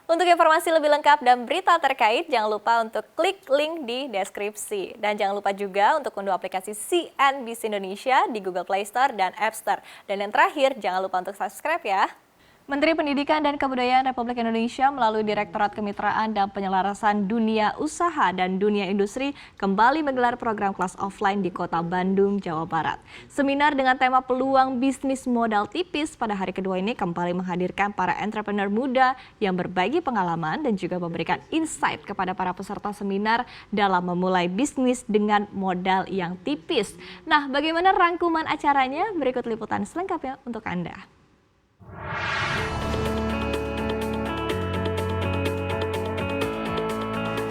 Untuk informasi lebih lengkap dan berita terkait, jangan lupa untuk klik link di deskripsi. Dan jangan lupa juga untuk unduh aplikasi CNBC Indonesia di Google Play Store dan App Store. Dan yang terakhir, jangan lupa untuk subscribe ya. Menteri Pendidikan dan Kebudayaan Republik Indonesia melalui Direktorat Kemitraan dan Penyelarasan Dunia Usaha dan Dunia Industri kembali menggelar program kelas offline di Kota Bandung, Jawa Barat. Seminar dengan tema peluang bisnis modal tipis pada hari kedua ini kembali menghadirkan para entrepreneur muda yang berbagi pengalaman dan juga memberikan insight kepada para peserta seminar dalam memulai bisnis dengan modal yang tipis. Nah, bagaimana rangkuman acaranya? Berikut liputan selengkapnya untuk Anda.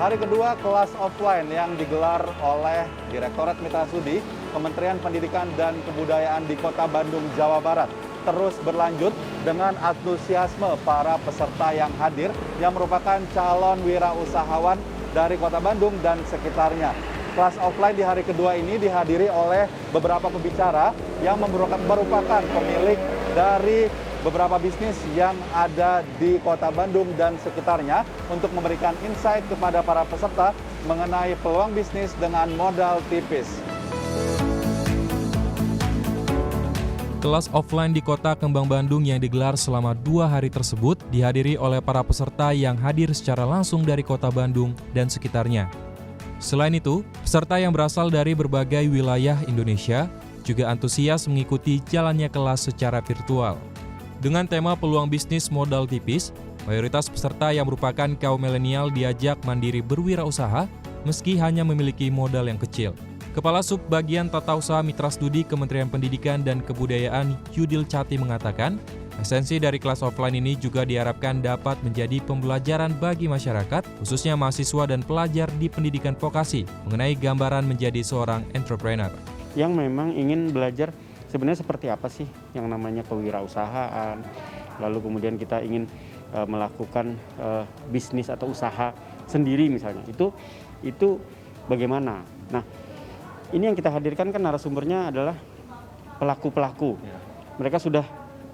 Hari kedua kelas offline yang digelar oleh Direktorat Mitra Studi Kementerian Pendidikan dan Kebudayaan di Kota Bandung, Jawa Barat terus berlanjut dengan antusiasme para peserta yang hadir yang merupakan calon wirausahawan dari Kota Bandung dan sekitarnya. Kelas offline di hari kedua ini dihadiri oleh beberapa pembicara yang merupakan pemilik dari beberapa bisnis yang ada di Kota Bandung dan sekitarnya untuk memberikan insight kepada para peserta mengenai peluang bisnis dengan modal tipis. Kelas offline di Kota Kembang Bandung yang digelar selama 2 hari tersebut dihadiri oleh para peserta yang hadir secara langsung dari Kota Bandung dan sekitarnya. Selain itu, peserta yang berasal dari berbagai wilayah Indonesia juga antusias mengikuti jalannya kelas secara virtual. Dengan tema peluang bisnis modal tipis, mayoritas peserta yang merupakan kaum milenial diajak mandiri berwirausaha meski hanya memiliki modal yang kecil. Kepala Subbagian Tata Usaha Mitra Studi Kementerian Pendidikan dan Kebudayaan Yudil Cati mengatakan, esensi dari kelas offline ini juga diharapkan dapat menjadi pembelajaran bagi masyarakat, khususnya mahasiswa dan pelajar di pendidikan vokasi, mengenai gambaran menjadi seorang entrepreneur. Yang memang ingin belajar sebenarnya seperti apa sih yang namanya kewirausahaan, lalu kemudian kita ingin melakukan bisnis atau usaha sendiri misalnya, itu bagaimana? Nah, ini yang kita hadirkan kan narasumbernya adalah pelaku-pelaku. Mereka sudah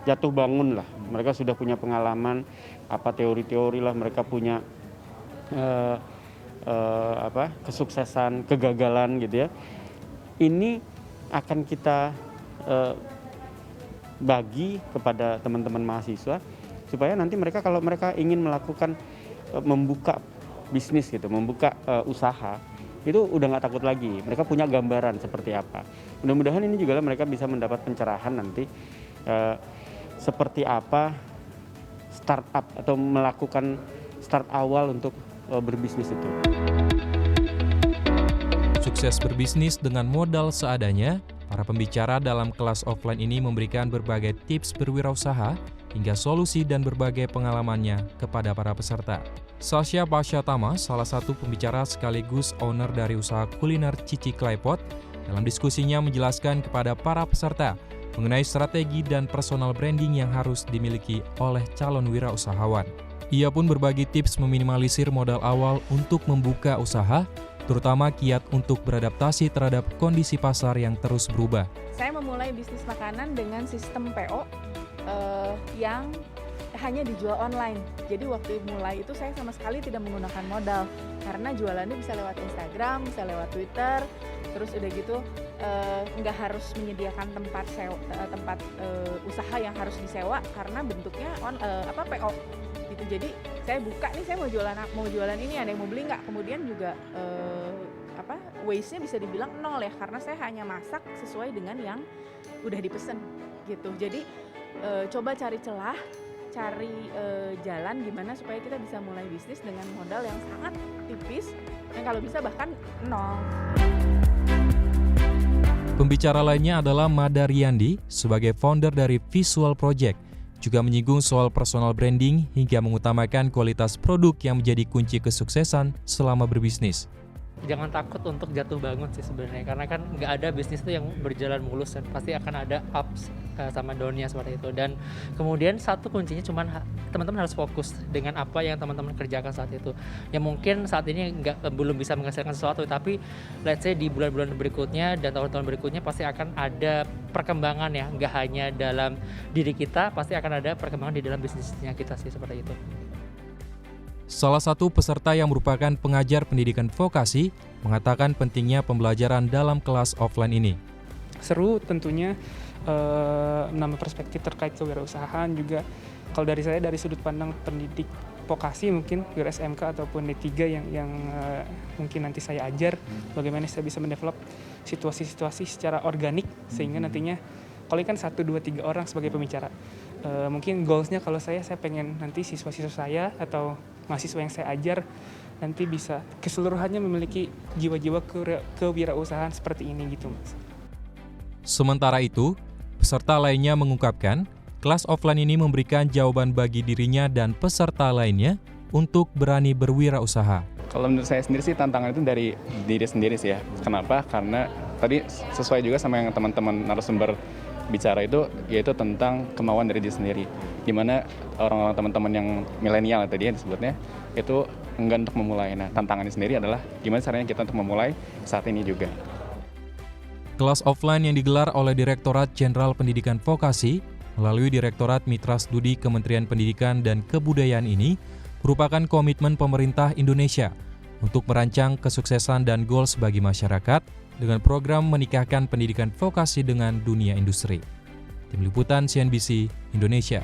jatuh bangun lah, mereka sudah punya pengalaman, teori-teori lah, mereka punya kesuksesan, kegagalan gitu ya. Ini akan kita bagi kepada teman-teman mahasiswa supaya nanti mereka kalau mereka ingin melakukan membuka bisnis gitu, membuka usaha, itu udah nggak takut lagi. Mereka punya gambaran seperti apa. Mudah-mudahan ini juga mereka bisa mendapat pencerahan nanti seperti apa startup atau melakukan start awal untuk berbisnis itu. Sukses berbisnis dengan modal seadanya, para pembicara dalam kelas offline ini memberikan berbagai tips berwirausaha hingga solusi dan berbagai pengalamannya kepada para peserta. Sasha Pasyatama, salah satu pembicara sekaligus owner dari usaha kuliner Cici Klaypot, dalam diskusinya menjelaskan kepada para peserta mengenai strategi dan personal branding yang harus dimiliki oleh calon wirausahawan. Ia pun berbagi tips meminimalisir modal awal untuk membuka usaha, terutama kiat untuk beradaptasi terhadap kondisi pasar yang terus berubah. Saya memulai bisnis makanan dengan sistem PO yang hanya dijual online. Jadi waktu mulai itu saya sama sekali tidak menggunakan modal karena jualannya bisa lewat Instagram, bisa lewat Twitter, terus udah gitu nggak harus menyediakan tempat usaha yang harus disewa karena bentuknya PO. Gitu. Jadi saya buka nih, saya mau jualan ini, ada yang mau beli nggak? Kemudian juga waste-nya bisa dibilang 0 ya, karena saya hanya masak sesuai dengan yang udah dipesen gitu. Jadi coba cari celah, cari jalan gimana supaya kita bisa mulai bisnis dengan modal yang sangat tipis, yang kalau bisa bahkan 0. Pembicara lainnya adalah Mada Riyandi sebagai founder dari Visual Project, juga menyinggung soal personal branding hingga mengutamakan kualitas produk yang menjadi kunci kesuksesan selama berbisnis. Jangan takut untuk jatuh bangun sih sebenarnya, karena kan nggak ada bisnis itu yang berjalan mulus, dan pasti akan ada ups sama down-nya seperti itu. Dan kemudian satu kuncinya cuman teman-teman harus fokus dengan apa yang teman-teman kerjakan saat itu. Yang mungkin saat ini belum bisa menghasilkan sesuatu, tapi let's say di bulan-bulan berikutnya dan tahun-tahun berikutnya pasti akan ada perkembangan ya, nggak hanya dalam diri kita, pasti akan ada perkembangan di dalam bisnisnya kita sih, seperti itu. Salah satu peserta yang merupakan pengajar pendidikan vokasi mengatakan pentingnya pembelajaran dalam kelas offline ini. Seru tentunya, menambah perspektif terkait kewirausahaan juga. Kalau dari saya dari sudut pandang pendidik vokasi mungkin Wira SMK ataupun D3 yang mungkin nanti saya ajar, bagaimana saya bisa mendevelop situasi-situasi secara organik sehingga nantinya kalau ini kan 1, 2, 3 orang sebagai pembicara. Mungkin goalsnya kalau saya pengen nanti siswa-siswa saya atau mahasiswa yang saya ajar nanti bisa keseluruhannya memiliki jiwa-jiwa kewirausahaan seperti ini gitu, Mas. Sementara itu, peserta lainnya mengungkapkan kelas offline ini memberikan jawaban bagi dirinya dan peserta lainnya untuk berani berwirausaha. Kalau menurut saya sendiri sih tantangan itu dari diri sendiri sih ya. Kenapa? Karena tadi sesuai juga sama yang teman-teman narasumber bicara itu, yaitu tentang kemauan dari diri sendiri. Dimana orang-orang teman-teman yang milenial tadi yang disebutnya, itu enggan untuk memulai. Nah, tantangannya sendiri adalah gimana caranya kita untuk memulai saat ini juga. Kelas offline yang digelar oleh Direktorat Jenderal Pendidikan Vokasi melalui Direktorat Mitra Studi Kementerian Pendidikan dan Kebudayaan ini merupakan komitmen pemerintah Indonesia untuk merancang kesuksesan dan goals bagi masyarakat dengan program menikahkan pendidikan vokasi dengan dunia industri. Tim Liputan CNBC Indonesia.